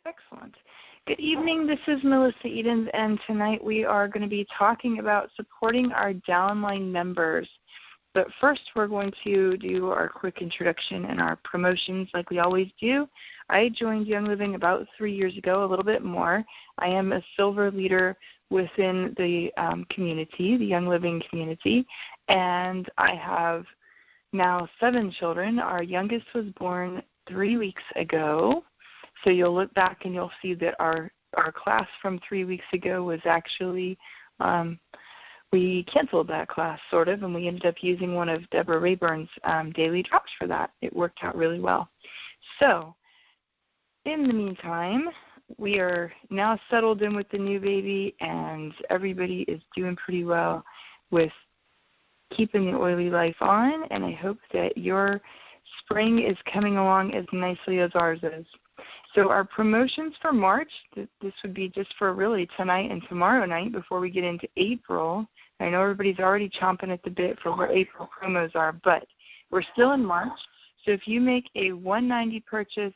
Excellent. Good evening. This is Melissa Edens, and tonight we are going to be talking about supporting our DownLine members. But first, we're going to do our quick introduction and our promotions like we always do. I joined Young Living about 3 years ago, a little bit more. I am a silver leader within the community, the Young Living community, and I have now 7 children. Our youngest was born 3 weeks ago. So you'll look back and you'll see that our class from 3 weeks ago was actually, we canceled that class sort of, and we ended up using one of Deborah Rayburn's daily drops for that. It worked out really well. So in the meantime, we are now settled in with the new baby, and everybody is doing pretty well with keeping the oily life on, and I hope that your spring is coming along as nicely as ours is. So our promotions for March, this would be just for really tonight and tomorrow night before we get into April. I know everybody's already chomping at the bit for where April promos are, but we're still in March. So if you make a $190 purchase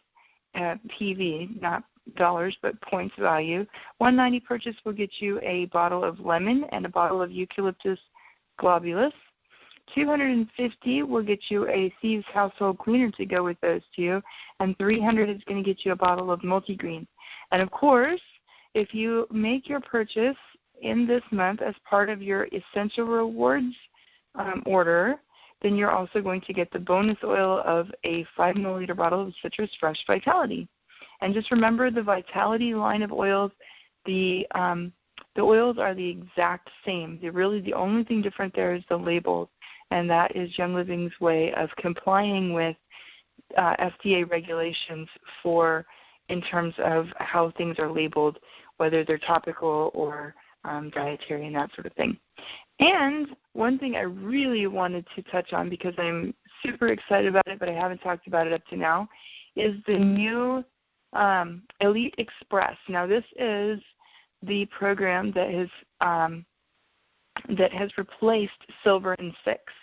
PV, not dollars, but points value, $190 purchase will get you a bottle of lemon and a bottle of eucalyptus globulus. $250 will get you a Thieves Household Cleaner to go with those two, and $300 is going to get you a bottle of multigreen. And of course, if you make your purchase in this month as part of your Essential Rewards order, then you're also going to get the bonus oil of a 5 milliliter bottle of Citrus Fresh Vitality. And just remember the Vitality line of oils, the oils are the exact same. The only thing different there is the labels. And that is Young Living's way of complying with FDA regulations in terms of how things are labeled, whether they're topical or dietary and that sort of thing. And one thing I really wanted to touch on, because I'm super excited about it, but I haven't talked about it up to now, is the new Elite Express. Now this is the program that has replaced Silver and 6.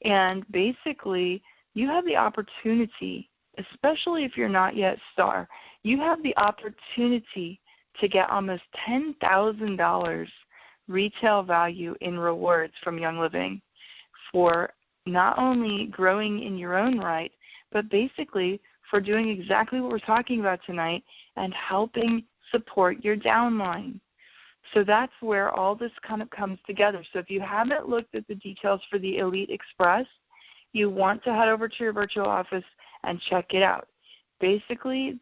And basically, you have the opportunity, especially if you're not yet Star, you have the opportunity to get almost $10,000 retail value in rewards from Young Living for not only growing in your own right, but basically for doing exactly what we're talking about tonight and helping support your downline. So that's where all this kind of comes together. So if you haven't looked at the details for the Elite Express, you want to head over to your virtual office and check it out. Basically,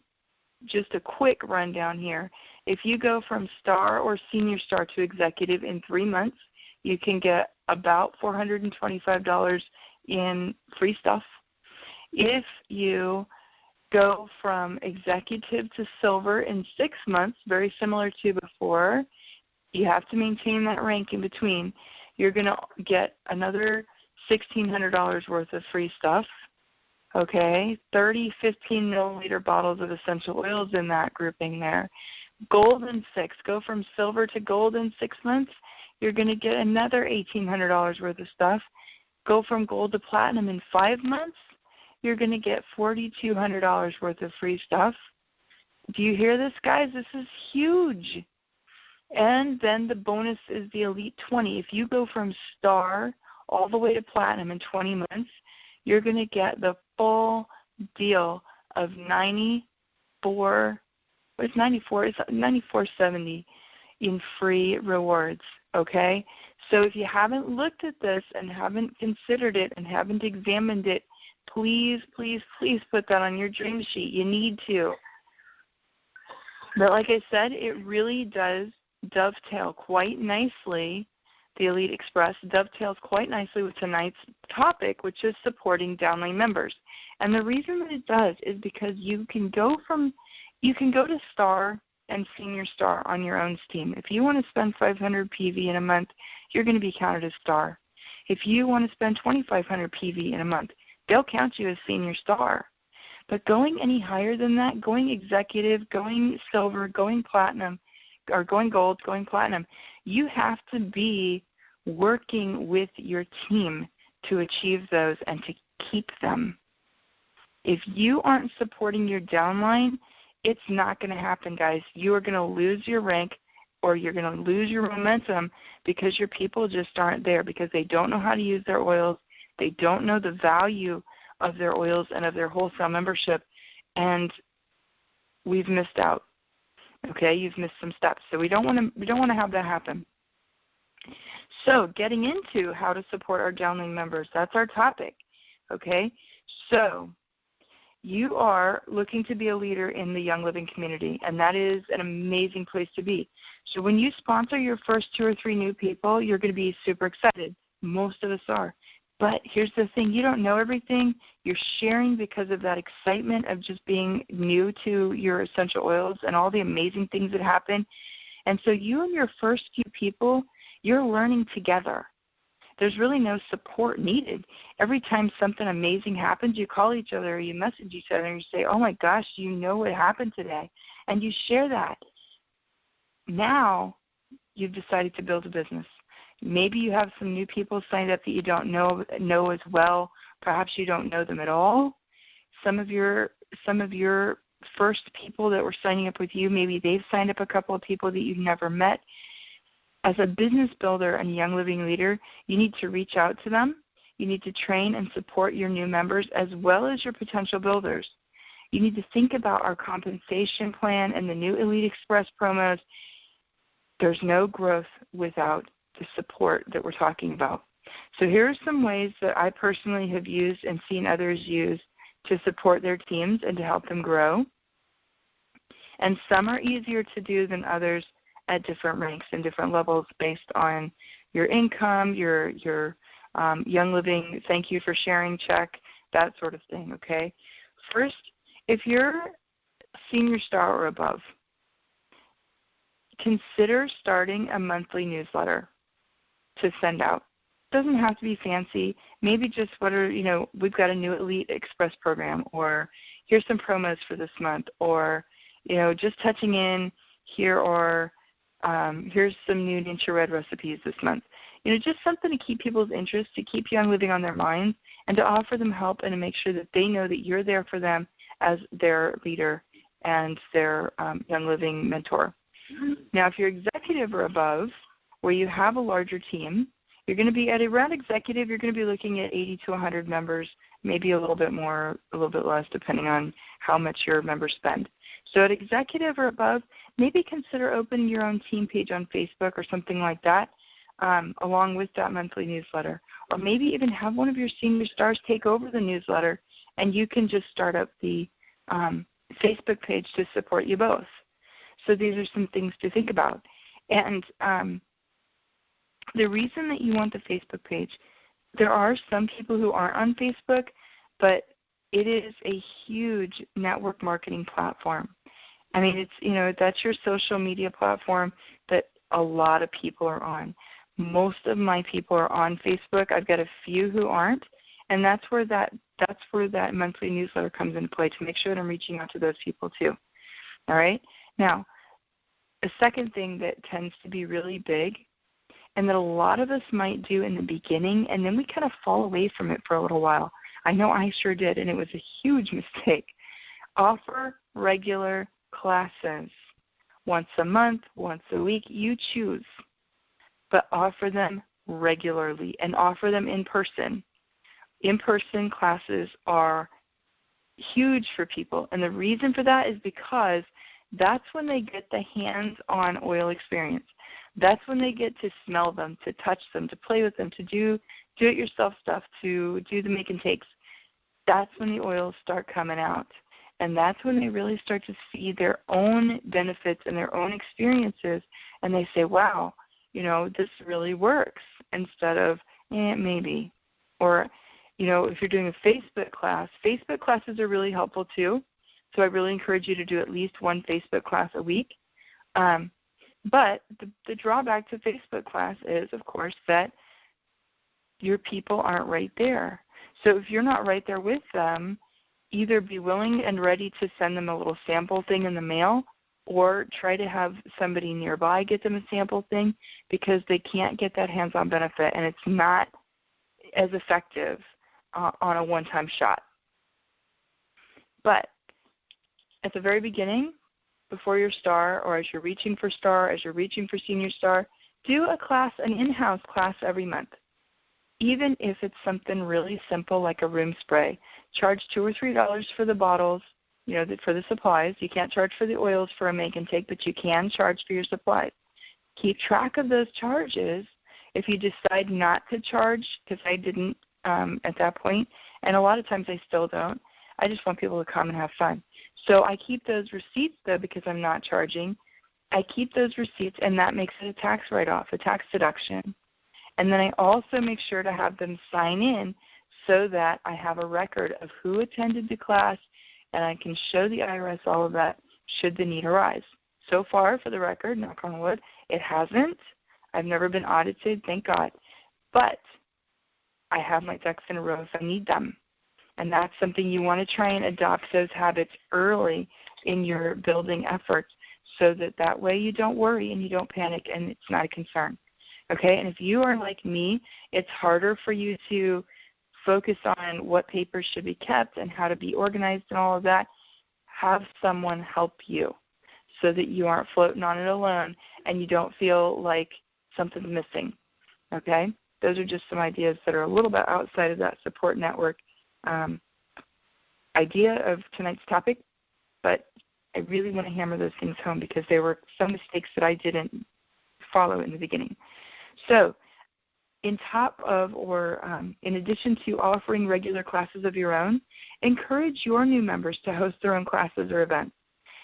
just a quick rundown here. If you go from Star or Senior Star to Executive in 3 months, you can get about $425 in free stuff. If you go from Executive to Silver in 6 months, very similar to before, you have to maintain that rank in between. You're going to get another $1,600 worth of free stuff, okay? 30 15 milliliter bottles of essential oils in that grouping there. Gold in 6. Go from Silver to Gold in 6 months. You're going to get another $1,800 worth of stuff. Go from Gold to Platinum in 5 months. You're going to get $4,200 worth of free stuff. Do you hear this, guys? This is huge. And then the bonus is the Elite 20. If you go from Star all the way to Platinum in 20 months, you're going to get the full deal of $94.70 in free rewards, okay? So if you haven't looked at this and haven't considered it and haven't examined it, please, please, please put that on your dream sheet. You need to. But like I said, it really does dovetail quite nicely. The Elite Express dovetails quite nicely with tonight's topic, which is supporting downline members. And the reason that it does is because you can go to Star and Senior Star on your own steam. If you want to spend 500 PV in a month, you're going to be counted as Star. If you want to spend 2,500 PV in a month, they'll count you as Senior Star. But going any higher than that, going Executive, going Silver, going Platinum, or going Gold, going Platinum, you have to be working with your team to achieve those and to keep them. If you aren't supporting your downline, it's not going to happen, guys. You are going to lose your rank or you're going to lose your momentum because your people just aren't there, because they don't know how to use their oils. They don't know the value of their oils and of their wholesale membership, and we've missed out. Okay, you've missed some steps. So we don't want to have that happen. So getting into how to support our DownLine members, that's our topic. Okay, so you are looking to be a leader in the Young Living community, and that is an amazing place to be. So when you sponsor your first 2 or 3 new people, you're going to be super excited. Most of us are. But here's the thing, you don't know everything. You're sharing because of that excitement of just being new to your essential oils and all the amazing things that happen. And so you and your first few people, you're learning together. There's really no support needed. Every time something amazing happens, you call each other or you message each other and you say, oh my gosh, you know what happened today. And you share that. Now you've decided to build a business. Maybe you have some new people signed up that you don't know as well. Perhaps you don't know them at all. Some of your first people that were signing up with you, maybe they've signed up a couple of people that you've never met. As a business builder and Young Living leader, you need to reach out to them. You need to train and support your new members as well as your potential builders. You need to think about our compensation plan and the new Elite Express promos. There's no growth without the support that we're talking about. So here are some ways that I personally have used and seen others use to support their teams and to help them grow. And some are easier to do than others at different ranks and different levels based on your income, your Young Living thank you for sharing check, that sort of thing, okay? First, if you're senior star or above, consider starting a monthly newsletter to send out. It doesn't have to be fancy. Maybe just we've got a new Elite Express program, or here's some promos for this month, or just touching in here, or here's some new Nature Red recipes this month. Just something to keep people's interest, to keep Young Living on their minds, and to offer them help and to make sure that they know that you're there for them as their leader and their Young Living mentor. Now, if you're executive or above, where you have a larger team, you're going to be at around executive, you're going to be looking at 80 to 100 members, maybe a little bit more, a little bit less, depending on how much your members spend. So at executive or above, maybe consider opening your own team page on Facebook or something like that, along with that monthly newsletter. Or maybe even have one of your senior stars take over the newsletter, and you can just start up the Facebook page to support you both. So these are some things to think about. And the reason that you want the Facebook page, there are some people who aren't on Facebook, but it is a huge network marketing platform. I mean, it's that's your social media platform that a lot of people are on. Most of my people are on Facebook. I've got a few who aren't, and that's where that monthly newsletter comes into play, to make sure that I'm reaching out to those people too. All right? Now, a second thing that tends to be really big, and that a lot of us might do in the beginning, and then we kind of fall away from it for a little while. I know I sure did, and it was a huge mistake. Offer regular classes. Once a month, once a week, you choose. But offer them regularly, and offer them in person. In-person classes are huge for people, and the reason for that is because that's when they get the hands-on oil experience. That's when they get to smell them, to touch them, to play with them, to do it-yourself stuff, to do the make and takes. That's when the oils start coming out. And that's when they really start to see their own benefits and their own experiences, and they say, wow, this really works, instead of, maybe. Or, if you're doing a Facebook class, Facebook classes are really helpful too. So I really encourage you to do at least one Facebook class a week. But the drawback to Facebook class is, of course, that your people aren't right there. So if you're not right there with them, either be willing and ready to send them a little sample thing in the mail, or try to have somebody nearby get them a sample thing, because they can't get that hands-on benefit, and it's not as effective on a one-time shot. But at the very beginning, before your star, or as you're reaching for star, as you're reaching for senior star, do a class, an in-house class every month. Even if it's something really simple like a room spray. Charge $2 or $3 for the bottles, for the supplies. You can't charge for the oils for a make and take, but you can charge for your supplies. Keep track of those charges. If you decide not to charge, because I didn't at that point, and a lot of times I still don't, I just want people to come and have fun. So I keep those receipts, though, because I'm not charging. I keep those receipts, and that makes it a tax write-off, a tax deduction. And then I also make sure to have them sign in so that I have a record of who attended the class, and I can show the IRS all of that should the need arise. So far, for the record, knock on wood, it hasn't. I've never been audited, thank God. But I have my ducks in a row if I need them. And that's something you want to try and adopt those habits early in your building efforts so that way you don't worry and you don't panic and it's not a concern. Okay? And if you are like me, it's harder for you to focus on what papers should be kept and how to be organized and all of that. Have someone help you so that you aren't floating on it alone and you don't feel like something's missing. Okay? Those are just some ideas that are a little bit outside of that support network idea of tonight's topic, but I really want to hammer those things home because they were some mistakes that I didn't follow in the beginning. So in addition to offering regular classes of your own, encourage your new members to host their own classes or events.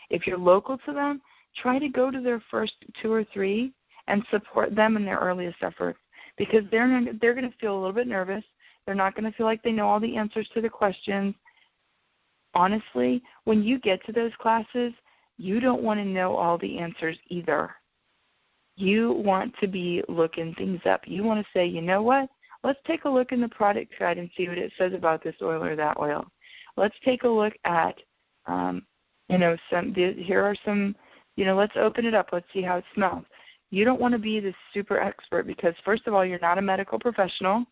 If you're local to them, try to go to their first 2 or 3 and support them in their earliest efforts because they're going to feel a little bit nervous. They're not going to feel like they know all the answers to the questions. Honestly, when you get to those classes, you don't want to know all the answers either. You want to be looking things up. You want to say, you know what? Let's take a look in the product guide and see what it says about this oil or that oil. Let's take a look at, here are some, let's open it up. Let's see how it smells. You don't want to be the super expert because, first of all, you're not a medical professional.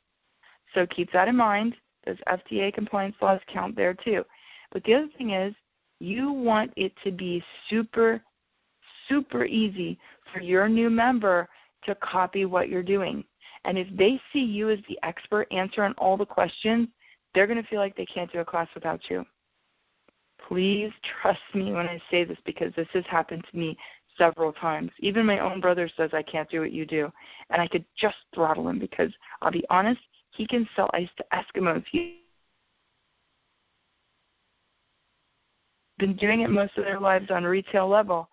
So keep that in mind. Those FDA compliance laws count there too. But the other thing is you want it to be super, super easy for your new member to copy what you're doing. And if they see you as the expert answering all the questions, they're going to feel like they can't do a class without you. Please trust me when I say this because this has happened to me several times. Even my own brother says I can't do what you do. And I could just throttle him because I'll be honest, he can sell ice to Eskimos. He's been doing it most of their lives on a retail level,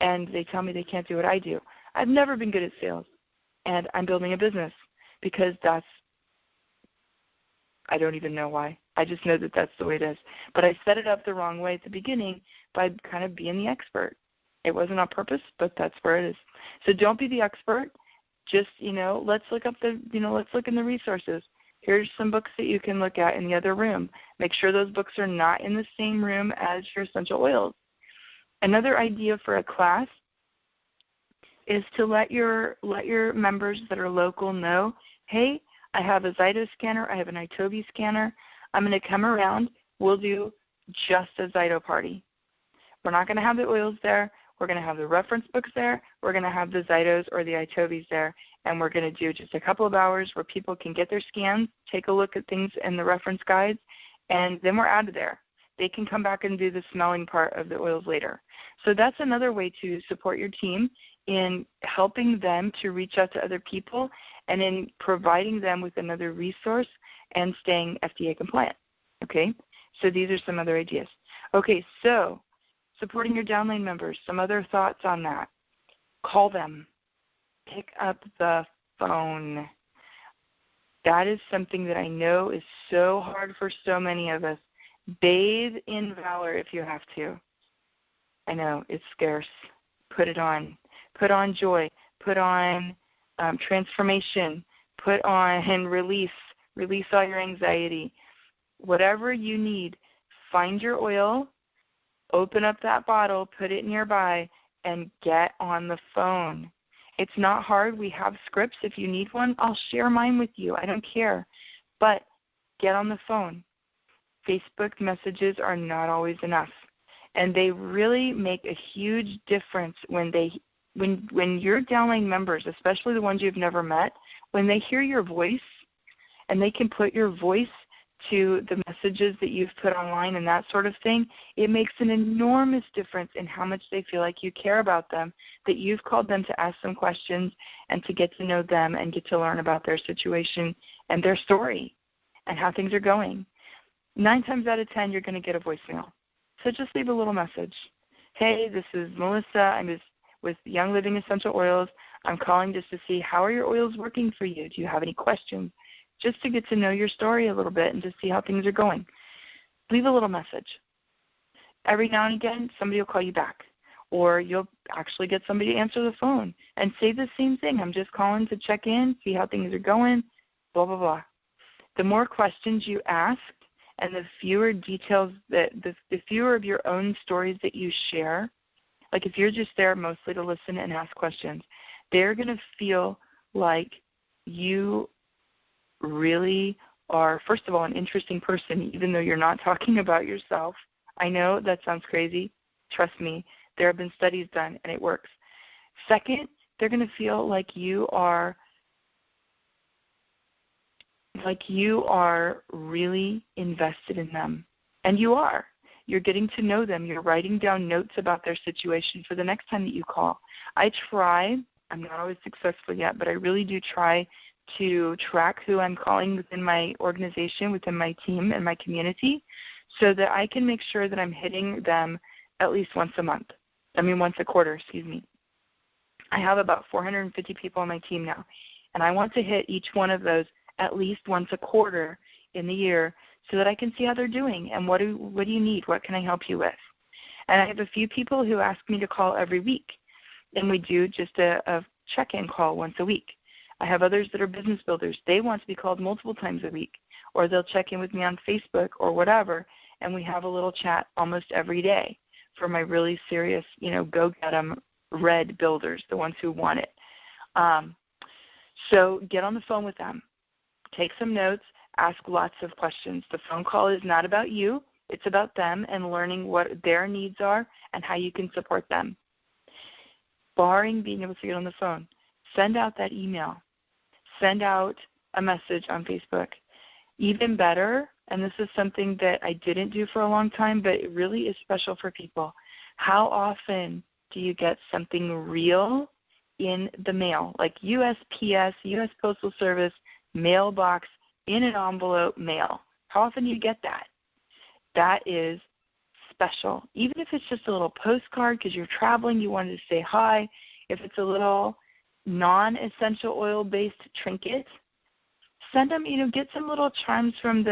and they tell me they can't do what I do. I've never been good at sales, and I'm building a business because I don't even know why. I just know that that's the way it is. But I set it up the wrong way at the beginning by kind of being the expert. It wasn't on purpose, but that's where it is. So don't be the expert. Just, let's look up let's look in the resources. Here's some books that you can look at in the other room. Make sure those books are not in the same room as your essential oils. Another idea for a class is to let your members that are local know, hey, I have a Zyto scanner, I have an Itobi scanner. I'm going to come around. We'll do just a Zyto party. We're not going to have the oils there. We're going to have the reference books there. We're going to have the Zytos or the Itobis there. And we're going to do just a couple of hours where people can get their scans, take a look at things in the reference guides, and then we're out of there. They can come back and do the smelling part of the oils later. So that's another way to support your team in helping them to reach out to other people and in providing them with another resource and staying FDA compliant. Okay? So these are some other ideas. Okay, so supporting your downline members, some other thoughts on that. Call them. Pick up the phone. That is something that I know is so hard for so many of us. Bathe in valor if you have to. I know, it's scarce. Put it on. Put on joy. Put on transformation. Put on release. Release all your anxiety. Whatever you need, find your oil, open up that bottle, put it nearby, and get on the phone. It's not hard. We have scripts. If you need one, I'll share mine with you. I don't care. But get on the phone. Facebook messages are not always enough. And they really make a huge difference when your downline members, especially the ones you've never met, when they hear your voice and they can put your voice to the messages that you've put online and that sort of thing, it makes an enormous difference in how much they feel like you care about them, that you've called them to ask them questions and to get to know them and get to learn about their situation and their story and how things are going. 9 times out of 10, you're going to get a voicemail. So just leave a little message. Hey, this is Melissa. I'm with Young Living Essential Oils. I'm calling just to see how are your oils working for you. Do you have any questions? Just to get to know your story a little bit and to see how things are going. Leave a little message. Every now and again, somebody will call you back, or you'll actually get somebody to answer the phone and say the same thing. I'm just calling to check in, see how things are going, blah, blah, blah. The more questions you ask and the fewer details, the fewer of your own stories that you share, like if you're just there mostly to listen and ask questions, they're going to feel like you really are, first of all, an interesting person, even though you're not talking about yourself. I know that sounds crazy. Trust me, there have been studies done, and it works. Second, they're going to feel like you are really invested in them. And you are. You're getting to know them. You're writing down notes about their situation for the next time that you call. I try, I'm not always successful yet, but I really do try to track who I'm calling within my organization, within my team and my community, so that I can make sure that I'm hitting them at least once a quarter, excuse me. I have about 450 people on my team now, and I want to hit each one of those at least once a quarter in the year so that I can see how they're doing and what do you need, what can I help you with. And I have a few people who ask me to call every week, and we do just a check-in call once a week. I have others that are business builders. They want to be called multiple times a week, or they'll check in with me on Facebook or whatever, and we have a little chat almost every day for my really serious, go-get-em red builders, the ones who want it. So get on the phone with them. Take some notes. Ask lots of questions. The phone call is not about you. It's about them and learning what their needs are and how you can support them. Barring being able to get on the phone, send out that email. Send out a message on Facebook. Even better, and this is something that I didn't do for a long time, but it really is special for people. How often do you get something real in the mail, like USPS, U.S. Postal Service, mailbox, in an envelope mail? How often do you get that? That is special. Even if it's just a little postcard because you're traveling, you wanted to say hi, if it's a little non-essential oil-based trinket, send them, get some little charms from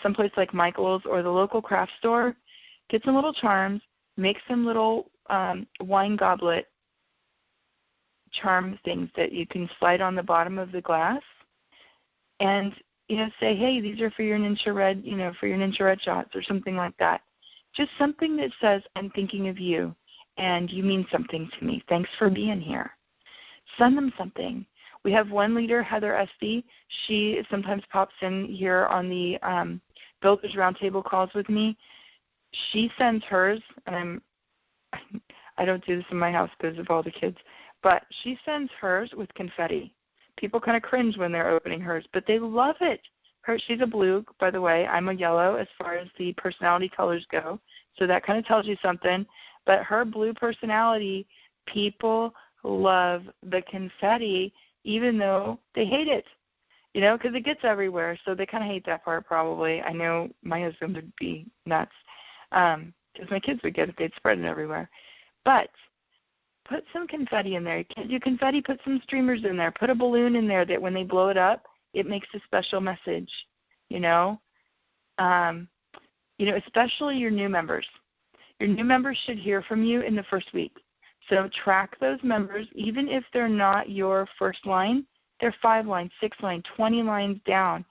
someplace like Michael's or the local craft store. Get some little charms, make some little wine goblet charm things that you can slide on the bottom of the glass, and say, hey, these are for your infrared, for your infrared shots or something like that. Just something that says, I'm thinking of you, and you mean something to me. Thanks for being here. Send them something. We have one leader, Heather Esty. She sometimes pops in here on the Builders Roundtable calls with me. She sends hers, and I don't do this in my house because of all the kids, but she sends hers with confetti. People kind of cringe when they're opening hers, but they love it. She's a blue, by the way. I'm a yellow as far as the personality colors go, so that kind of tells you something. But her blue personality, people love the confetti, even though they hate it, because it gets everywhere. So they kind of hate that part probably. I know my husband would be nuts because my kids would get it. They'd spread it everywhere. But put some confetti in there. You can't do confetti, put some streamers in there. Put a balloon in there that when they blow it up, it makes a special message, especially your new members. Your new members should hear from you in the first week. So track those members, even if they're not your first line, they're 5 lines, 6 lines, 20 lines down.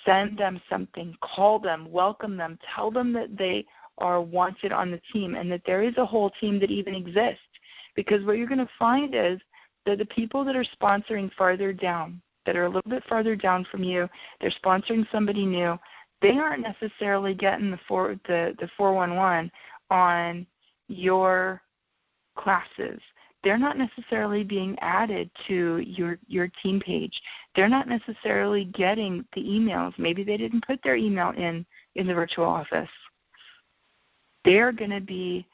Send them something, call them, welcome them, tell them that they are wanted on the team and that there is a whole team that even exists. Because what you're going to find is that the people that are sponsoring farther down, that are a little bit farther down from you, they're sponsoring somebody new, they aren't necessarily getting the 411 on your classes. They're not necessarily being added to your team page. They're not necessarily getting the emails. Maybe they didn't put their email in the virtual office. They're going to be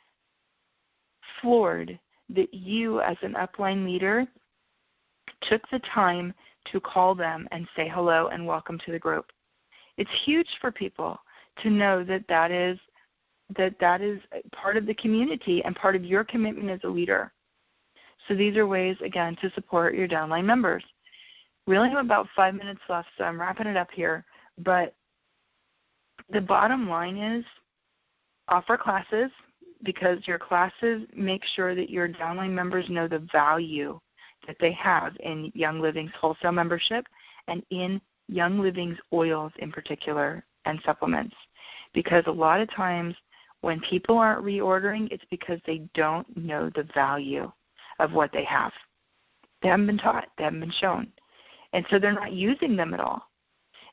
floored that you as an upline leader took the time to call them and say hello and welcome to the group. It's huge for people to know that is part of the community and part of your commitment as a leader. So these are ways, again, to support your downline members. We only have about 5 minutes left, so I'm wrapping it up here. But the bottom line is offer classes, because your classes make sure that your downline members know the value that they have in Young Living's wholesale membership and in Young Living's oils in particular and supplements. Because a lot of times when people aren't reordering, it's because they don't know the value of what they have. They haven't been taught. They haven't been shown. And so they're not using them at all.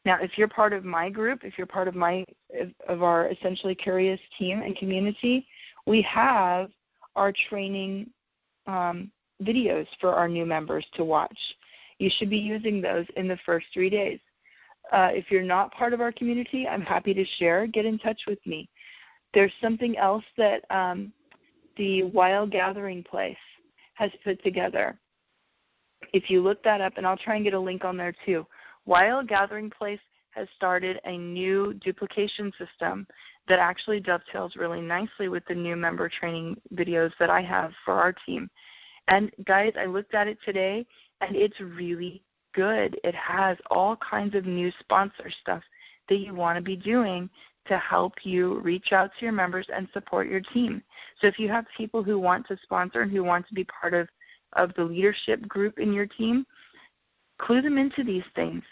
Now, if you're part of my group, if you're part of our Essentially Curious team and community, we have our training videos for our new members to watch. You should be using those in the first 3 days. If you're not part of our community, I'm happy to share. Get in touch with me. There's something else that the Wild Gathering Place has put together. If you look that up, and I'll try and get a link on there too, Wild Gathering Place has started a new duplication system that actually dovetails really nicely with the new member training videos that I have for our team. And guys, I looked at it today, and it's really good. It has all kinds of new sponsor stuff that you want to be doing to help you reach out to your members and support your team. So if you have people who want to sponsor and who want to be part of the leadership group in your team, clue them into these things.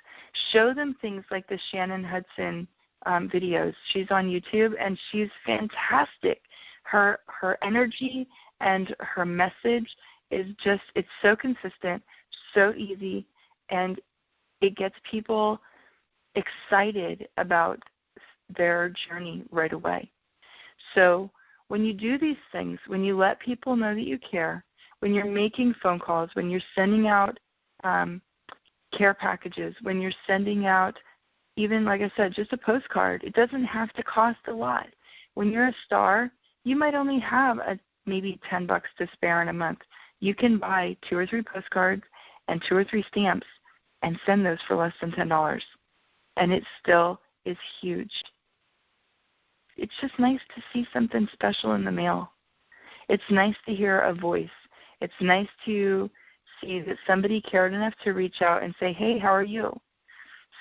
Show them things like the Shannon Hudson videos. She's on YouTube, and she's fantastic. Her energy and her message is just, it's so consistent, so easy, and it gets people excited about their journey right away. So when you do these things, when you let people know that you care, when you're making phone calls, when you're sending out care packages, when you're sending out even, like I said, just a postcard, it doesn't have to cost a lot. When you're a star, you might only have maybe $10 to spare in a month. You can buy 2 or 3 postcards and 2 or 3 stamps and send those for less than $10. And it still is huge. It's just nice to see something special in the mail. It's nice to hear a voice. It's nice to see that somebody cared enough to reach out and say, hey, how are you?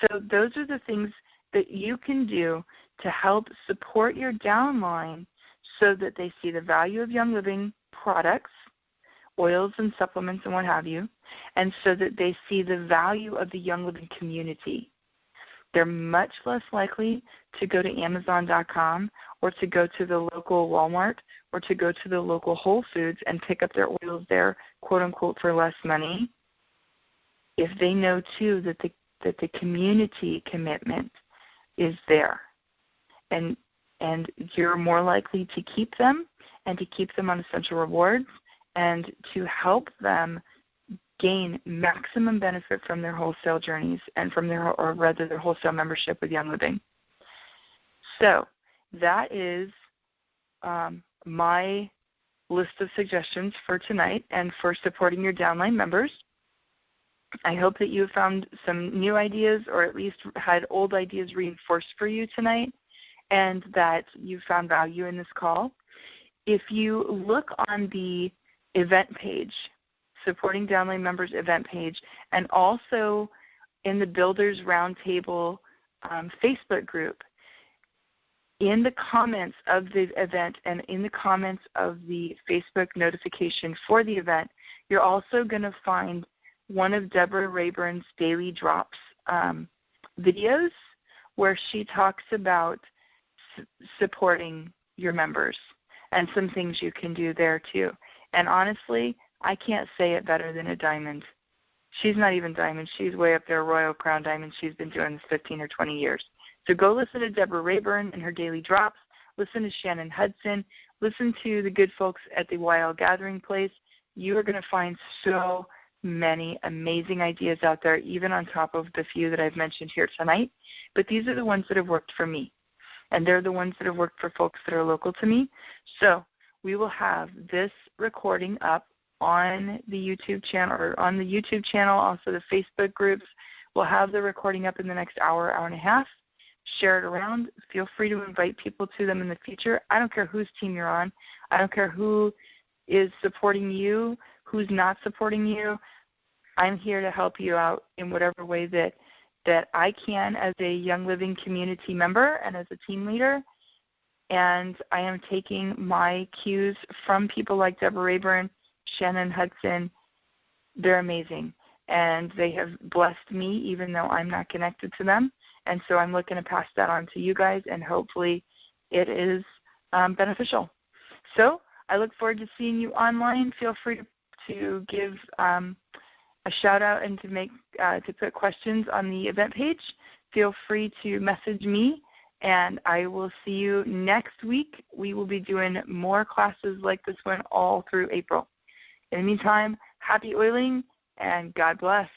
So those are the things that you can do to help support your downline so that they see the value of Young Living products, oils and supplements and what have you, and so that they see the value of the Young Living community. They're much less likely to go to Amazon.com or to go to the local Walmart or to go to the local Whole Foods and pick up their oils there, quote unquote, for less money, if they know too that the community commitment is there. And you're more likely to keep them and to keep them on Essential Rewards and to help them gain maximum benefit from their wholesale journeys and from their wholesale membership with Young Living. So that is my list of suggestions for tonight and for supporting your downline members. I hope that you found some new ideas, or at least had old ideas reinforced for you tonight, and that you found value in this call. If you look on the event page, Supporting Downline Members event page, and also in the Builders Roundtable Facebook group, in the comments of the event and in the comments of the Facebook notification for the event, you're also going to find one of Deborah Rayburn's Daily Drops videos where she talks about supporting your members and some things you can do there too. And honestly, I can't say it better than a diamond. She's not even diamond. She's way up there, Royal Crown Diamond. She's been doing this 15 or 20 years. So go listen to Deborah Rayburn and her daily drops. Listen to Shannon Hudson. Listen to the good folks at the YL Gathering Place. You are going to find so many amazing ideas out there, even on top of the few that I've mentioned here tonight. But these are the ones that have worked for me, and they're the ones that have worked for folks that are local to me. So we will have this recording up on the YouTube channel, also the Facebook groups. We'll have the recording up in the next hour, hour and a half. Share it around. Feel free to invite people to them in the future. I don't care whose team you're on. I don't care who is supporting you, who's not supporting you. I'm here to help you out in whatever way that I can as a Young Living community member and as a team leader. And I am taking my cues from people like Deborah Rayburn, Shannon Hudson. They're amazing. And they have blessed me even though I'm not connected to them. And so I'm looking to pass that on to you guys, and hopefully it is beneficial. So I look forward to seeing you online. Feel free to give a shout-out and to put questions on the event page. Feel free to message me, and I will see you next week. We will be doing more classes like this one all through April. In the meantime, happy oiling, and God bless.